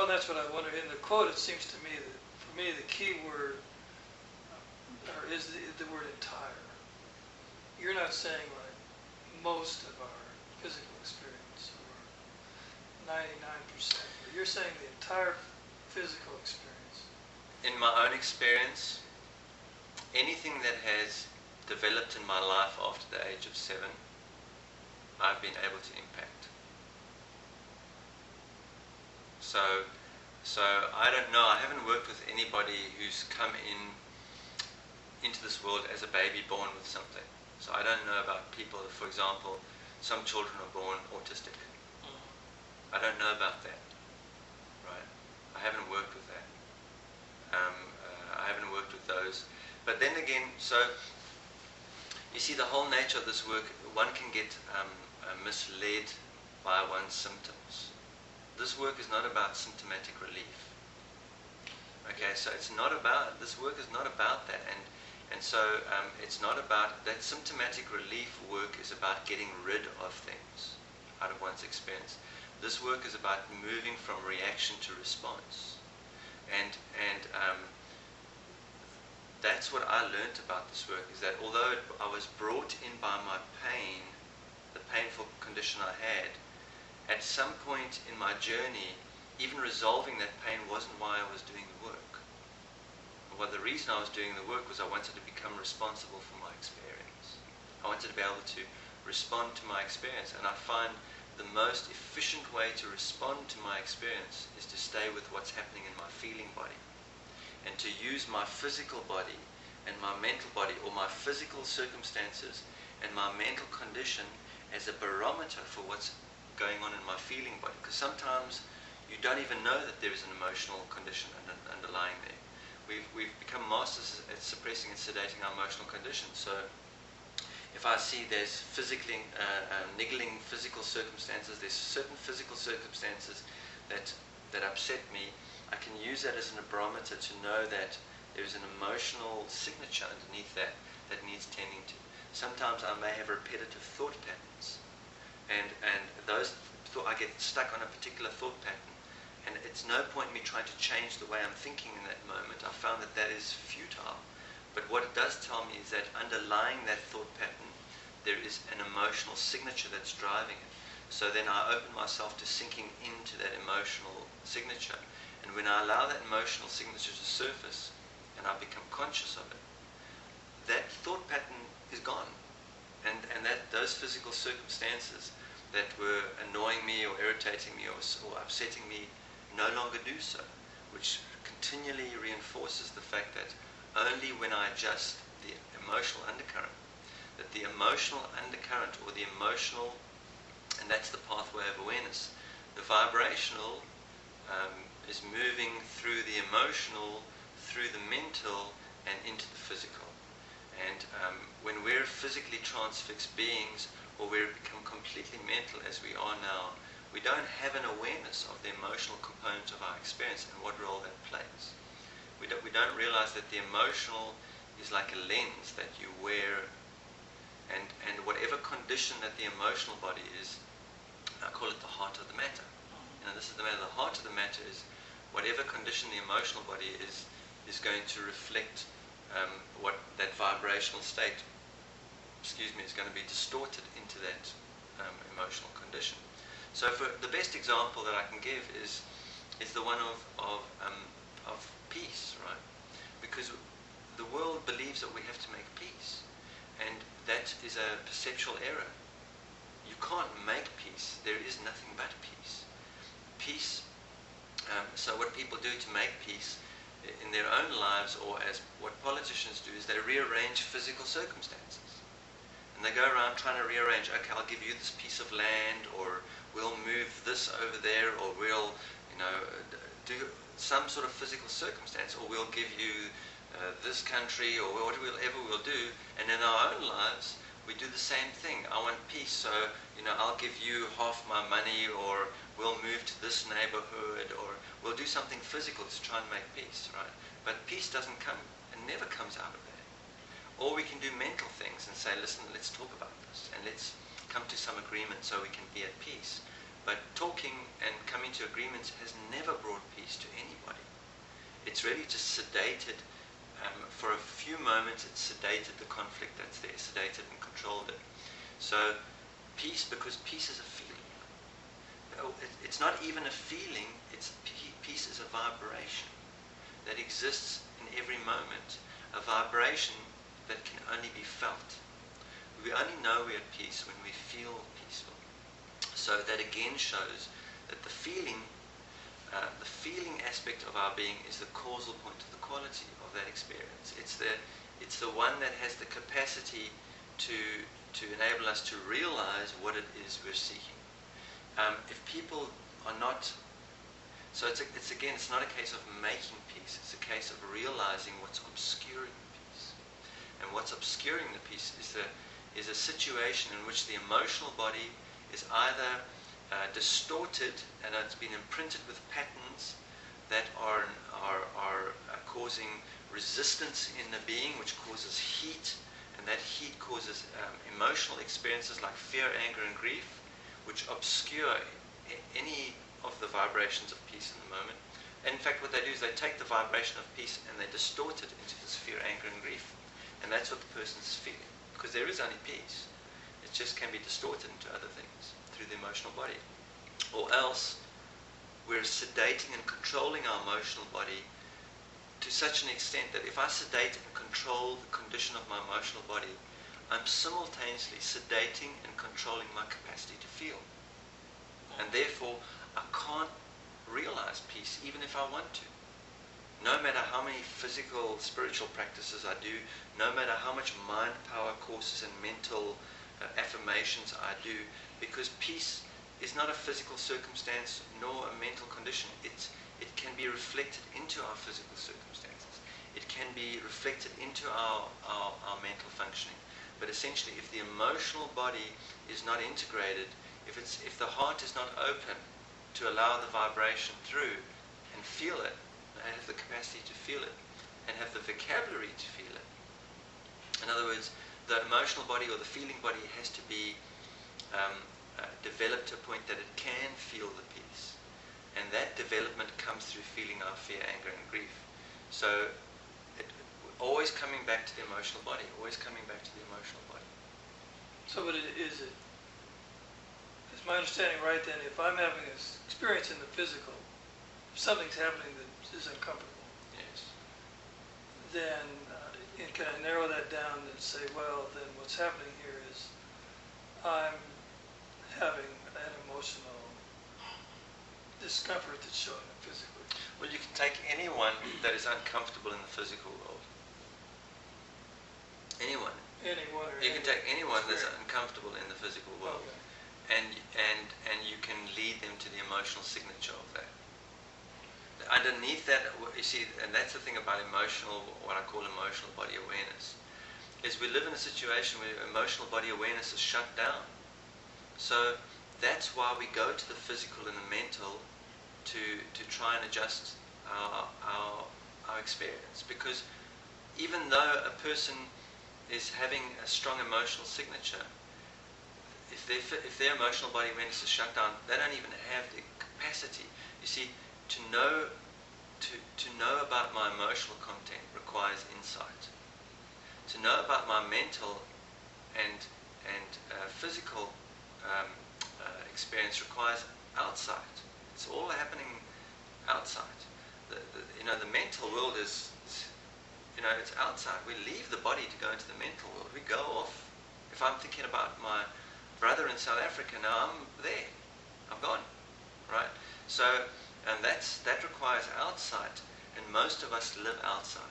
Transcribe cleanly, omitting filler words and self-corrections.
and that's what I wonder. In the quote, it seems to me that, for me, the key word is the word entire. You're not saying like most of our physical experience or 99%. But you're saying the entire physical experience. In my own experience, anything that has developed in my life after the age of 7, I've been able to impact. So I don't know, I haven't worked with anybody who's come into this world as a baby born with something. So I don't know about people, for example, some children are born autistic. I don't know about that, right? I haven't worked with that. I haven't worked with those. But then again, so you see the whole nature of this work, one can get misled by one's symptoms. This work is not about symptomatic relief. Okay, so it's not about, this work is not about that. And so it's not about, that symptomatic relief work is about getting rid of things out of one's experience. This work is about moving from reaction to response. And that's what I learned about this work, is that although I was brought in by my pain, the painful condition I had, at some point in my journey, even resolving that pain wasn't why I was doing the work. Well, the reason I was doing the work was I wanted to become responsible for my experience. I wanted to be able to respond to my experience, and I find the most efficient way to respond to my experience is to stay with what's happening in my feeling body, and to use my physical body and my mental body, or my physical circumstances and my mental condition, as a barometer for what's going on in my feeling body. Because sometimes you don't even know that there is an emotional condition underlying there. We've become masters at suppressing and sedating our emotional condition. So if I see there's physically niggling physical circumstances, there's certain physical circumstances that upset me, I can use that as a barometer to know that there's an emotional signature underneath that needs tending to. Sometimes I may have repetitive thought patterns, and those I get stuck on a particular thought pattern. And it's no point me trying to change the way I'm thinking in that moment. I found that is futile. But what it does tell me is that underlying that thought pattern, there is an emotional signature that's driving it. So then I open myself to sinking into that emotional signature. And when I allow that emotional signature to surface, and I become conscious of it, that thought pattern is gone. And those physical circumstances that were annoying me or irritating me or upsetting me no longer do so, which continually reinforces the fact that only when I adjust the emotional undercurrent, that the emotional undercurrent, or the emotional, and that's the pathway of awareness, the vibrational is moving through the emotional, through the mental, and into the physical. And when we're physically transfixed beings, or we become completely mental as we are now, we don't have an awareness of the emotional component of our experience and what role that plays. We don't realize that the emotional is like a lens that you wear, and whatever condition that the emotional body is, I call it the heart of the matter. And this is the matter. The heart of the matter is whatever condition the emotional body is going to reflect what that vibrational state, is going to be distorted into that emotional condition. So for the best example that I can give is the one of peace, right? Because the world believes that we have to make peace, and that is a perceptual error. You can't make peace. There is nothing but peace. Peace. So what people do to make peace in their own lives, or as what politicians do, is they rearrange physical circumstances. And they go around trying to rearrange, okay, I'll give you this piece of land, or we'll move this over there, or we'll, do some sort of physical circumstance, or we'll give you this country, or whatever we'll do. And in our own lives, we do the same thing. I want peace, so, I'll give you half my money, or we'll move to this neighborhood, or we'll do something physical to try and make peace, right? But peace doesn't come, it never comes out of that. Or we can do mental things and say, listen, let's talk about this, and let's come to some agreement so we can be at peace. But talking and coming to agreements has never brought peace to anybody. It's really just sedated. For a few moments, it sedated the conflict that's there, sedated and controlled it. So peace, because peace is a feeling. It's not even a feeling, peace is a vibration that exists in every moment, a vibration that can only be felt. We only know we're at peace when we feel peaceful. So that again shows that the feeling aspect of our being is the causal point of the quality of that experience. It's the one that has the capacity to enable us to realize what it is we're seeking. If people are not, so it's not a case of making peace. It's a case of realizing what's obscuring the peace. And what's obscuring the peace is a situation in which the emotional body is either distorted and it's been imprinted with patterns that are causing resistance in the being, which causes heat, and that heat causes emotional experiences like fear, anger, and grief, which obscure any of the vibrations of peace in the moment. And in fact, what they do is they take the vibration of peace and they distort it into this fear, anger, and grief. And that's what the person's feeling, because there is only peace. It just can be distorted into other things through the emotional body. Or else, we're sedating and controlling our emotional body to such an extent that if I sedate and control the condition of my emotional body, I'm simultaneously sedating and controlling my capacity to feel. And therefore, I can't realize peace even if I want to. No matter how many physical, spiritual practices I do, no matter how much mind power courses and mental affirmations I do, because peace is not a physical circumstance nor a mental condition. It can be reflected into our physical circumstances. It can be reflected into our mental functioning. But essentially, if the emotional body is not integrated, if the heart is not open to allow the vibration through and feel it, and have the capacity to feel it, and have the vocabulary to feel it. In other words, the emotional body or the feeling body has to be developed to a point that it can feel the peace. And that development comes through feeling our fear, anger, and grief. So always coming back to the emotional body, always coming back to the emotional body. So what is my understanding right then, if I'm having an experience in the physical, if something's happening that is uncomfortable, Yes. then can I narrow that down and say, well, then what's happening here is I'm having an emotional discomfort that's showing up physically. Well, you can take anyone that is uncomfortable in the physical world. Anyone. Anyone or You can take anyone that's experience. uncomfortable in the physical world, Okay. and you can lead them to the emotional signature of that. Underneath that, you see, and that's the thing about what I call emotional body awareness, is we live in a situation where emotional body awareness is shut down. So that's why we go to the physical and the mental to try and adjust our experience. Because even though a person is having a strong emotional signature, if their emotional body awareness is shut down, they don't even have the capacity. You see, to know about my emotional content requires insight. To know about my mental and physical experience requires outside. It's all happening outside. The mental world is it's outside. We leave the body to go into the mental world. We go off. If I'm thinking about my brother in South Africa, now I'm there. I'm gone. Right? So, and that requires outside, and most of us live outside.